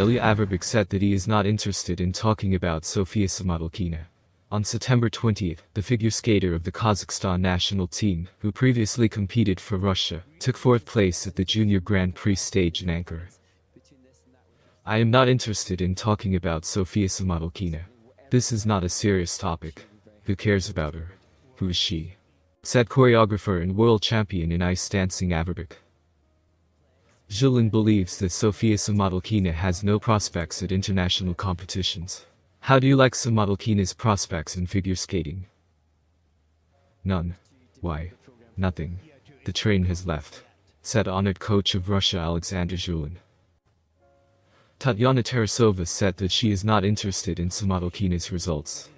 Ilya Averbik said that he is not interested in talking about Sofia Samodelkina. On September 20th, the figure skater of the Kazakhstan national team, who previously competed for Russia, took fourth place at the Junior Grand Prix stage in Ankara. I am not interested in talking about Sofia Samodelkina. This is not a serious topic. Who cares about her? Who is she? Said choreographer and world champion in ice dancing Averbik. Julin believes that Sofia Samodelkina has no prospects at international competitions. How do you like Samodelkina's prospects in figure skating? None. Why? Nothing. The train has left, said honored coach of Russia Alexander Julin. Tatyana Tarasova said that she is not interested in Samodelkina's results.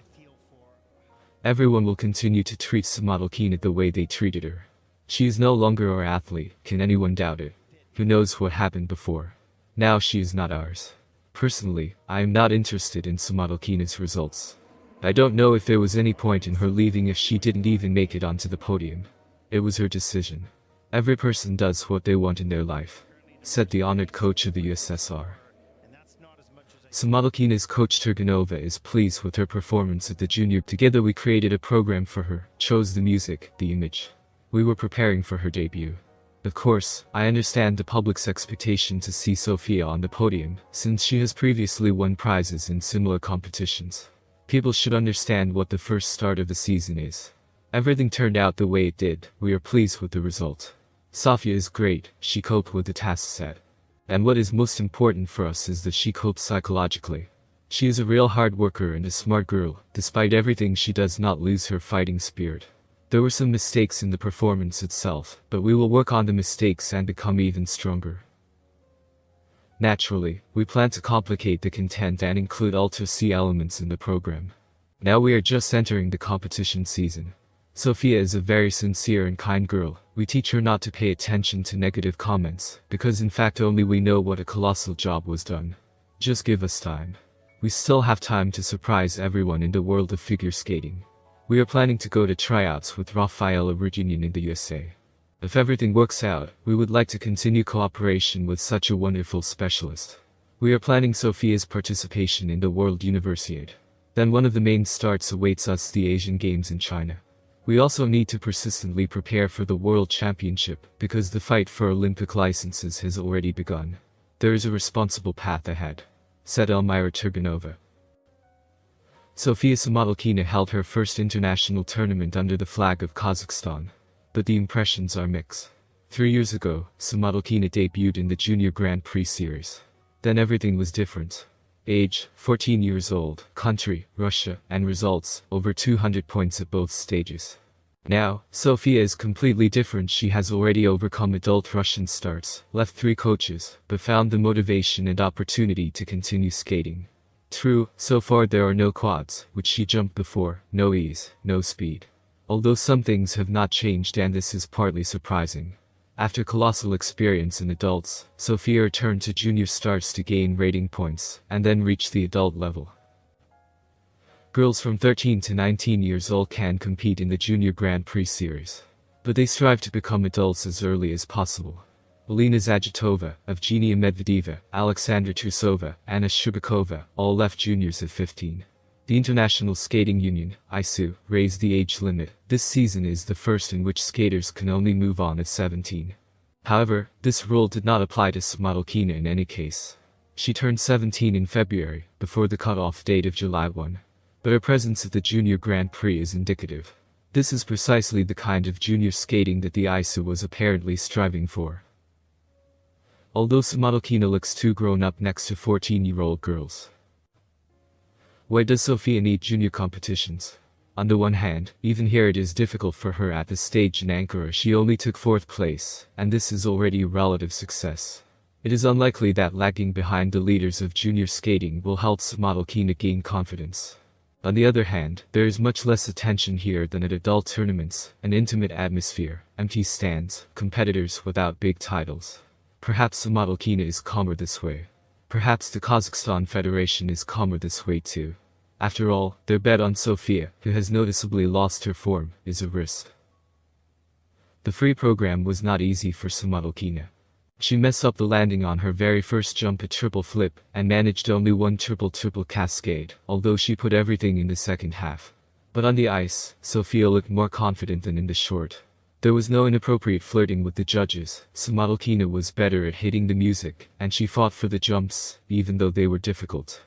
Everyone will continue to treat Samodelkina the way they treated her. She is no longer our athlete, can anyone doubt it? Who knows what happened before? Now she is not ours. Personally, I am not interested in Samodelkina's results. I don't know if there was any point in her leaving if she didn't even make it onto the podium. It was her decision. Every person does what they want in their life, said the honored coach of the USSR. Samodelkina's coach Turganova is pleased with her performance at the junior. Together we created a program for her, chose the music, the image. We were preparing for her debut. Of course, I understand the public's expectation to see Sofia on the podium, since she has previously won prizes in similar competitions. People should understand what the first start of the season is. Everything turned out the way it did, we are pleased with the result. Sofia is great, she coped with the task set. And what is most important for us is that she copes psychologically. She is a real hard worker and a smart girl. Despite everything, she does not lose her fighting spirit. There were some mistakes in the performance itself, but we will work on the mistakes and become even stronger. Naturally, we plan to complicate the content and include ultra-C elements in the program. Now we are just entering the competition season. Sofia is a very sincere and kind girl. We teach her not to pay attention to negative comments, because in fact only we know what a colossal job was done. Just give us time. We still have time to surprise everyone in the world of figure skating. We are planning to go to tryouts with Rafaela Virginian in the USA. If everything works out, we would like to continue cooperation with such a wonderful specialist. We are planning Sofia's participation in the World Universiade. Then one of the main starts awaits us, the Asian Games in China. We also need to persistently prepare for the World Championship, because the fight for Olympic licenses has already begun. There is a responsible path ahead, said Elmira Turganova. Sofia Samodelkina held her first international tournament under the flag of Kazakhstan. But the impressions are mixed. 3 years ago, Samodelkina debuted in the Junior Grand Prix series. Then everything was different. Age, 14 years old, country, Russia, and results, over 200 points at both stages. Now, Sofia is completely different. She has already overcome adult Russian starts, left 3 coaches, but found the motivation and opportunity to continue skating. True, so far there are no quads, which she jumped before, no ease, no speed. Although some things have not changed, and this is partly surprising. After colossal experience in adults, Sofia returned to junior starts to gain rating points, and then reach the adult level. Girls from 13 to 19 years old can compete in the Junior Grand Prix series. But they strive to become adults as early as possible. Elena Zagitova, Evgenia Medvedeva, Alexandra Trusova, Anna Shubakova, all left juniors at 15. The International Skating Union, ISU, raised the age limit. This season is the first in which skaters can only move on at 17. However, this rule did not apply to Samodelkina in any case. She turned 17 in February, before the cutoff date of July 1. But her presence at the Junior Grand Prix is indicative. This is precisely the kind of junior skating that the ISU was apparently striving for. Although Samodelkina looks too grown up next to 14-year-old girls. Why does Sofia need junior competitions? On the one hand, even here it is difficult for her at this stage in Ankara. She only took 4th place, and this is already a relative success. It is unlikely that lagging behind the leaders of junior skating will help Samodelkina gain confidence. On the other hand, there is much less attention here than at adult tournaments, an intimate atmosphere, empty stands, competitors without big titles. Perhaps Samodelkina is calmer this way. Perhaps the Kazakhstan Federation is calmer this way too. After all, their bet on Sofia, who has noticeably lost her form, is a risk. The free program was not easy for Samodelkina. She messed up the landing on her very first jump at triple flip, and managed only one triple cascade, although she put everything in the second half. But on the ice, Sofia looked more confident than in the short. There was no inappropriate flirting with the judges. Samodelkina was better at hitting the music, and she fought for the jumps, even though they were difficult.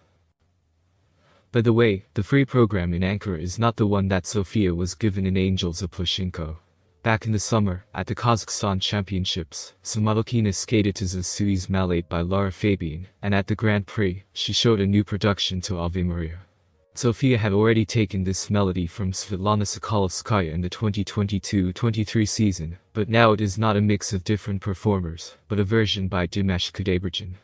By the way, the free program in Ankara is not the one that Sofia was given in Angels of Plushenko. Back in the summer, at the Kazakhstan Championships, Samodelkina skated to Zasui's Malate by Lara Fabian, and at the Grand Prix, she showed a new production to Ave Maria. Sofia had already taken this melody from Svetlana Sokolovskaya in the 2022-23 season, but now it is not a mix of different performers, but a version by Dimash Kudaibergen.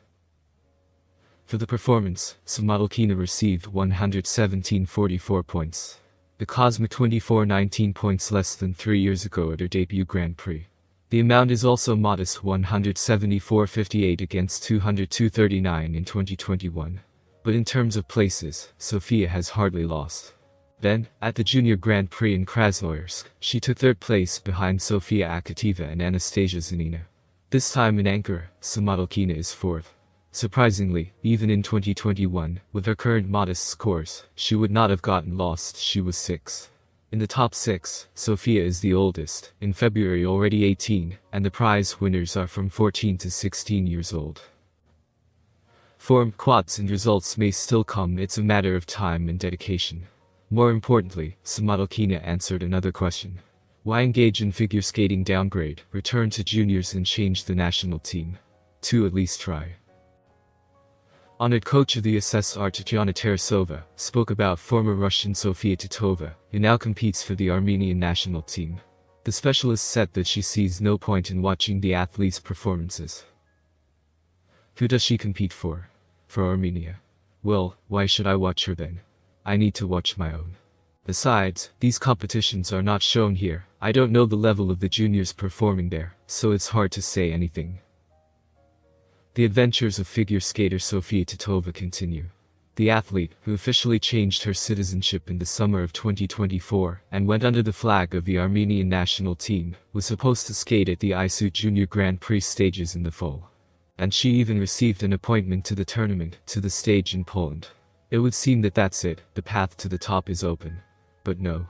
For the performance, Samodelkina received 117.44 points. The cosmic 24.19 points less than 3 years ago at her debut Grand Prix. The amount is also modest 174.58 against 202.39 in 2021. But in terms of places, Sofia has hardly lost. Then, at the Junior Grand Prix in Krasnoyarsk, she took third place behind Sofia Akateva and Anastasia Zanina. This time in Ankara, Samodelkina is fourth. Surprisingly, even in 2021, with her current modest scores, she would not have gotten lost. She was sixth. In the top 6, Sofia is the oldest, in February already 18, and the prize winners are from 14 to 16 years old. Form, quads and results may still come, it's a matter of time and dedication. More importantly, Samodelkina answered another question. Why engage in figure skating downgrade, return to juniors and change the national team? To at least try. Honored coach of the USSR Tatyana Tarasova spoke about former Russian Sofia Titova, who now competes for the Armenian national team. The specialist said that she sees no point in watching the athlete's performances. Who does she compete for? For Armenia. Well, why should I watch her then? I need to watch my own. Besides, these competitions are not shown here. I don't know the level of the juniors performing there, so it's hard to say anything. The adventures of figure skater Sofia Titova continue. The athlete, who officially changed her citizenship in the summer of 2024 and went under the flag of the Armenian national team, was supposed to skate at the ISU Junior Grand Prix stages in the fall. And she even received an appointment to the tournament, to the stage in Poland. It would seem that that's it, the path to the top is open. But no.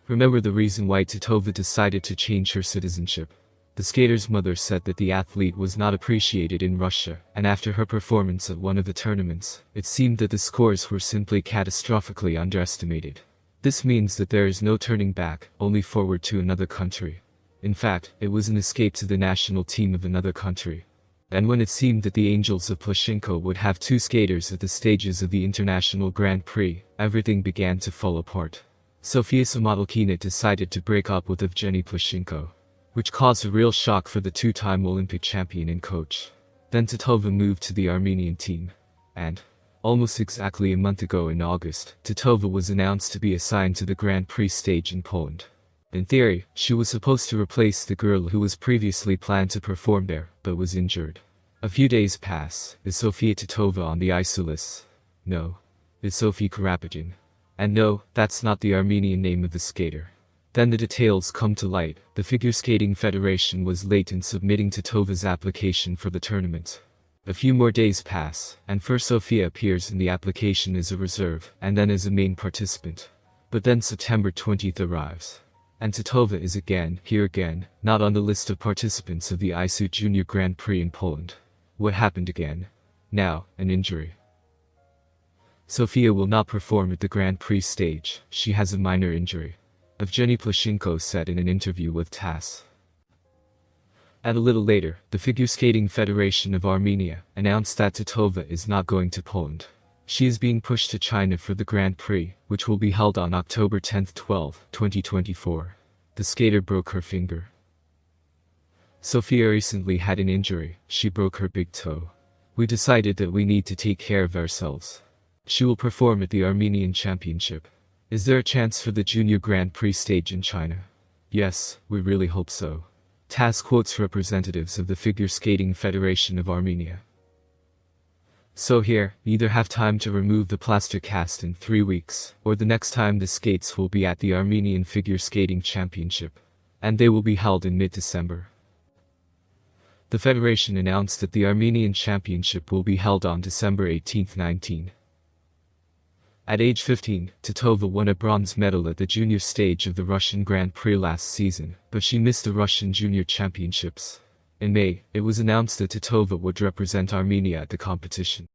Remember the reason why Titova decided to change her citizenship? The skater's mother said that the athlete was not appreciated in Russia, and after her performance at one of the tournaments, it seemed that the scores were simply catastrophically underestimated. This means that there is no turning back, only forward to another country. In fact, it was an escape to the national team of another country. And when it seemed that the Angels of Plushenko would have 2 skaters at the stages of the International Grand Prix, everything began to fall apart. Sofia Samodelkina decided to break up with Evgeny Plushenko, which caused a real shock for the 2-time Olympic champion and coach. Then Titova moved to the Armenian team. And, almost exactly a month ago in August, Titova was announced to be assigned to the Grand Prix stage in Poland. In theory, she was supposed to replace the girl who was previously planned to perform there, but was injured. A few days pass. Is Sofia Titova on the ISU list? No. Is Sofia Karapetyan? And no, that's not the Armenian name of the skater. Then the details come to light. The Figure Skating Federation was late in submitting Titova's application for the tournament. A few more days pass, and first Sofia appears in the application as a reserve, and then as a main participant. But then September 20th arrives. And Titova is again, not on the list of participants of the ISU Junior Grand Prix in Poland. What happened again? Now, an injury. Sofia will not perform at the Grand Prix stage. She has a minor injury. Evgeny Plushenko said in an interview with TASS. And a little later, the Figure Skating Federation of Armenia announced that Titova is not going to Poland. She is being pushed to China for the Grand Prix, which will be held on October 10-12, 2024. The skater broke her finger. Sofia recently had an injury. She broke her big toe. We decided that we need to take care of ourselves. She will perform at the Armenian Championship. Is there a chance for the Junior Grand Prix stage in China? Yes, we really hope so. TASS quotes representatives of the Figure Skating Federation of Armenia. So here, you either have time to remove the plaster cast in 3 weeks, or the next time the skates will be at the Armenian Figure Skating Championship. And they will be held in mid-December. The federation announced that the Armenian Championship will be held on December 18, 19. At age 15, Titova won a bronze medal at the junior stage of the Russian Grand Prix last season, but she missed the Russian Junior Championships. In May, it was announced that Titova would represent Armenia at the competition.